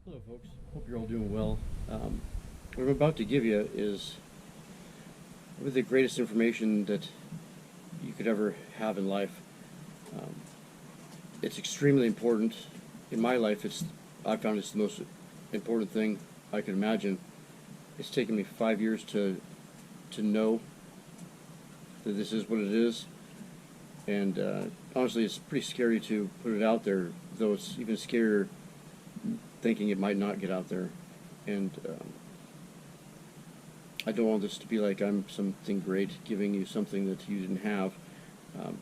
Hello, folks. Hope you're all doing well. What I'm about to give you is probably the greatest information that you could ever have in life. Um, it's extremely important. In my life, I found it's the most important thing I could imagine. It's taken me 5 years to know that this is what it is, and honestly, it's pretty scary to put it out there. Though it's even scarier thinking it might not get out there, and I don't want this to be like I'm something great giving you something that you didn't have. Um,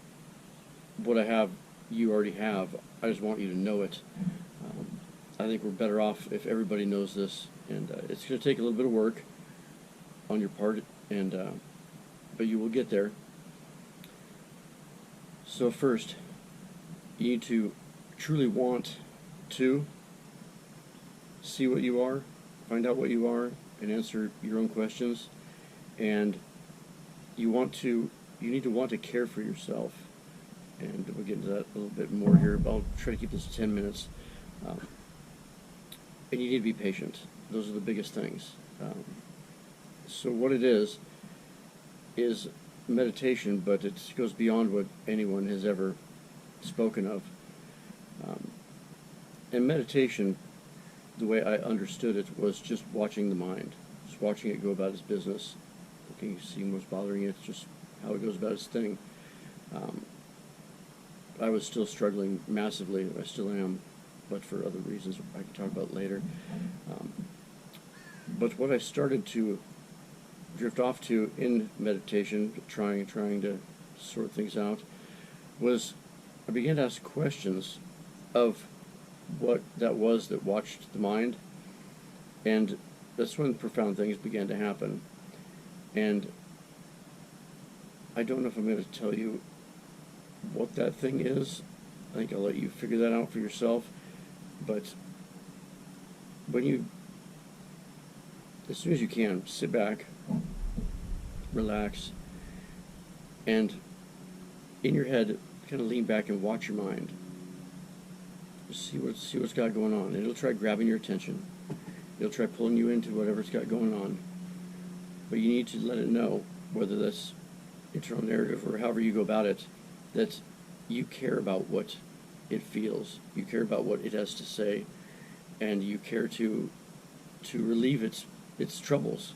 what I have, you already have. I just want you to know it. I think we're better off if everybody knows this, and it's going to take a little bit of work on your part, and but you will get there. So first, you need to truly want to see what you are, find out what you are, and answer your own questions. And you need to want to care for yourself. And we'll get into that a little bit more here, but I'll try to keep this to 10 minutes. Um, and you need to be patient. Those are the biggest things. So what it is meditation, but it goes beyond what anyone has ever spoken of. And meditation, the way I understood it, was just watching the mind, just watching it go about its business, looking, seeing what's bothering it, just how it goes about its thing. I was still struggling massively. I still am, but for other reasons I can talk about later. But what I started to drift off to in meditation, trying to sort things out, was I began to ask questions of what that was that watched the mind, and that's when profound things began to happen. And I don't know if I'm going to tell you what that thing is. I think I'll let you figure that out for yourself. But as soon as you can, sit back, relax, and in your head, kind of lean back and watch your mind. See what's got going on. And it'll try grabbing your attention. It'll try pulling you into whatever it's got going on. But you need to let it know, whether that's internal narrative or however you go about it, that you care about what it feels. You care about what it has to say, and you care to relieve its troubles.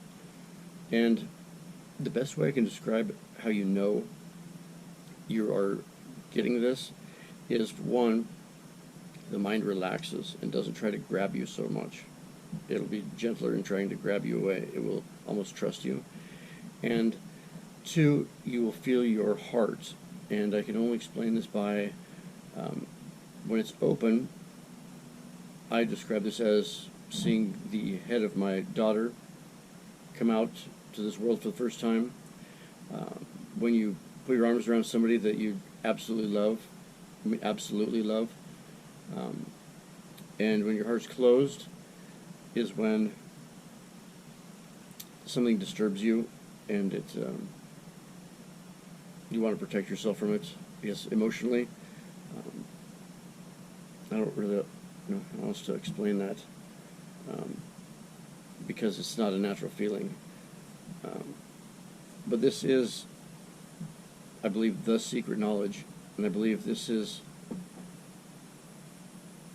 And the best way I can describe how you know you are getting this is, one, the mind relaxes and doesn't try to grab you so much. It'll be gentler in trying to grab you away. It will almost trust you. And two, you will feel your heart. And I can only explain this by when it's open. I describe this as seeing the head of my daughter come out to this world for the first time. When you put your arms around somebody that you absolutely love, and when your heart's closed is when something disturbs you, and you want to protect yourself from it. Yes, emotionally. I don't really know how else to explain that, because it's not a natural feeling. But this is, I believe, the secret knowledge, and I believe this is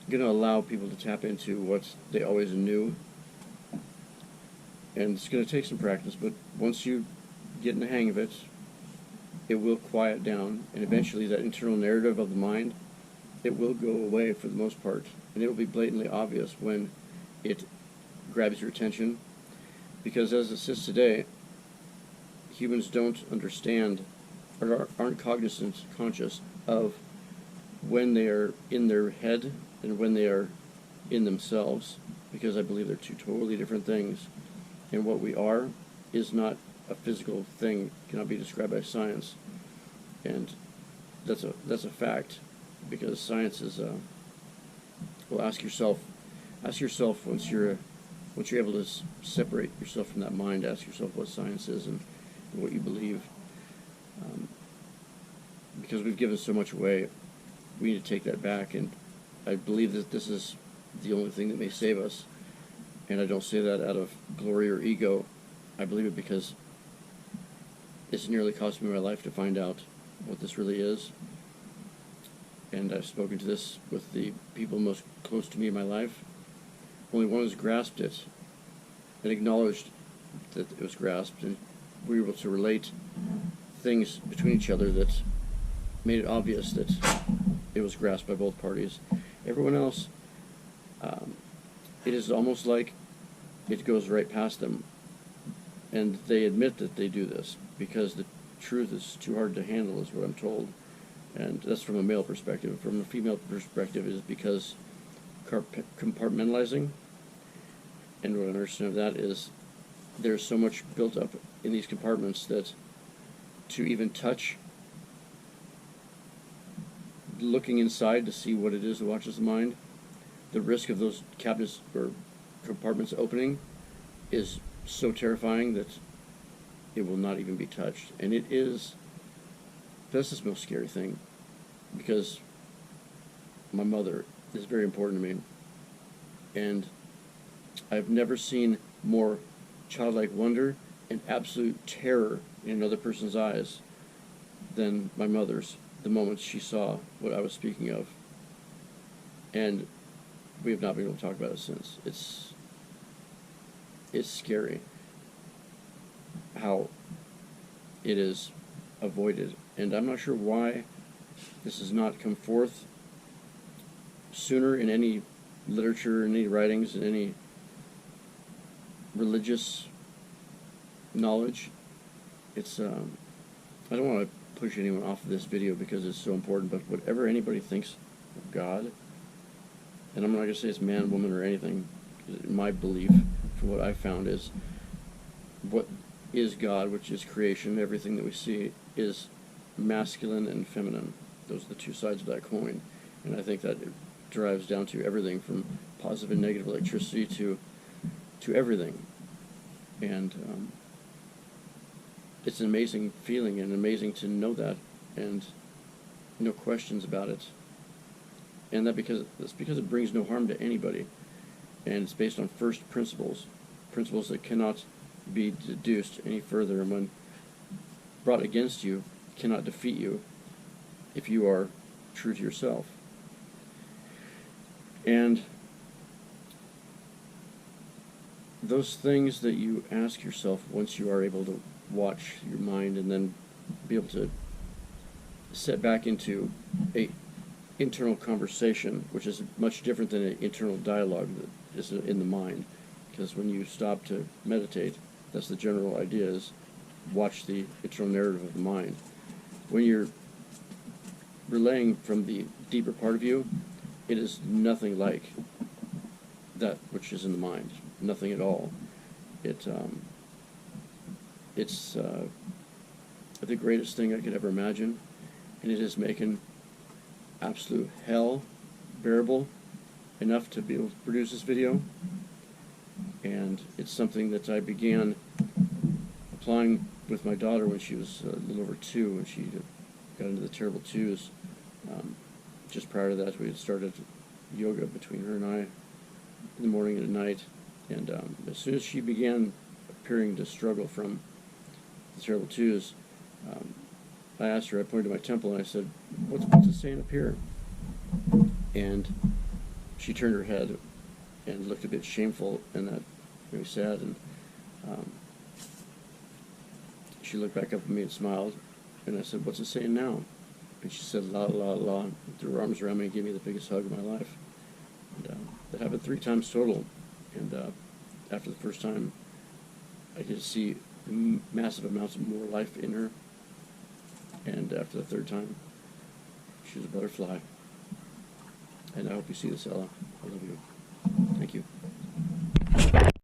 going to allow people to tap into what they always knew. And it's going to take some practice, but once you get in the hang of it, it will quiet down, and eventually that internal narrative of the mind, it will go away for the most part, and it will be blatantly obvious when it grabs your attention. Because as it sits today, humans don't understand or aren't conscious of when they are in their head and when they are in themselves, because I believe they're two totally different things. And what we are is not a physical thing, cannot be described by science. And that's a fact, because science is well, ask yourself once you're able to separate yourself from that mind, ask yourself what science is and what you believe. Because we've given so much away, we need to take that back. And I believe that this is the only thing that may save us. And I don't say that out of glory or ego. I believe it because it's nearly cost me my life to find out what this really is. And I've spoken to this with the people most close to me in my life. Only one has grasped it and acknowledged that it was grasped, and we were able to relate things between each other that made it obvious that it was grasped by both parties. Everyone else, it is almost like it goes right past them, and they admit that they do this because the truth is too hard to handle, is what I'm told. And that's from a male perspective. From a female perspective, it is because compartmentalizing, and what I understand of that is there's so much built up in these compartments that to even touch looking inside to see what it is that watches the mind, the risk of those cabinets or compartments opening is so terrifying that it will not even be touched. And it is, that's the most scary thing, because my mother is very important to me, and I've never seen more childlike wonder and absolute terror in another person's eyes than my mother's the moment she saw what I was speaking of. And we have not been able to talk about it since. It's scary how it is avoided, and I'm not sure why this has not come forth sooner in any literature, in any writings, in any religious knowledge. It's I don't want to push anyone off of this video because it's so important, but whatever anybody thinks of God, and I'm not going to say it's man, woman, or anything, my belief, from what I've found, is what is God, which is creation. Everything that we see is masculine and feminine. Those are the two sides of that coin. And I think that it drives down to everything from positive and negative electricity to everything. And it's an amazing feeling and amazing to know that, and no questions about it. And that's because it brings no harm to anybody. And it's based on first principles that cannot be deduced any further, and when brought against you, cannot defeat you if you are true to yourself. And those things that you ask yourself once you are able to watch your mind and then be able to set back into a internal conversation, which is much different than an internal dialogue that is in the mind. Because when you stop to meditate, that's the general idea, is watch the internal narrative of the mind. When you're relaying from the deeper part of you, it is nothing like that which is in the mind. Nothing at all. It's the greatest thing I could ever imagine, and it is making absolute hell bearable enough to be able to produce this video. And it's something that I began applying with my daughter when she was a little over 2, when she got into the terrible twos. Just prior to that, we had started yoga between her and I in the morning and at night. And as soon as she began appearing to struggle from the terrible twos, I asked her, I pointed to my temple and I said, what's it saying up here? And she turned her head and looked a bit shameful, and that made me sad. And she looked back up at me and smiled, and I said, what's it saying now? And she said, la, la, la, and threw her arms around me and gave me the biggest hug of my life. And that happened 3 times total. And after the first time, I could see massive amounts of more life in her. And after the 3rd time, she was a butterfly. And I hope you see this, Ella. I love you.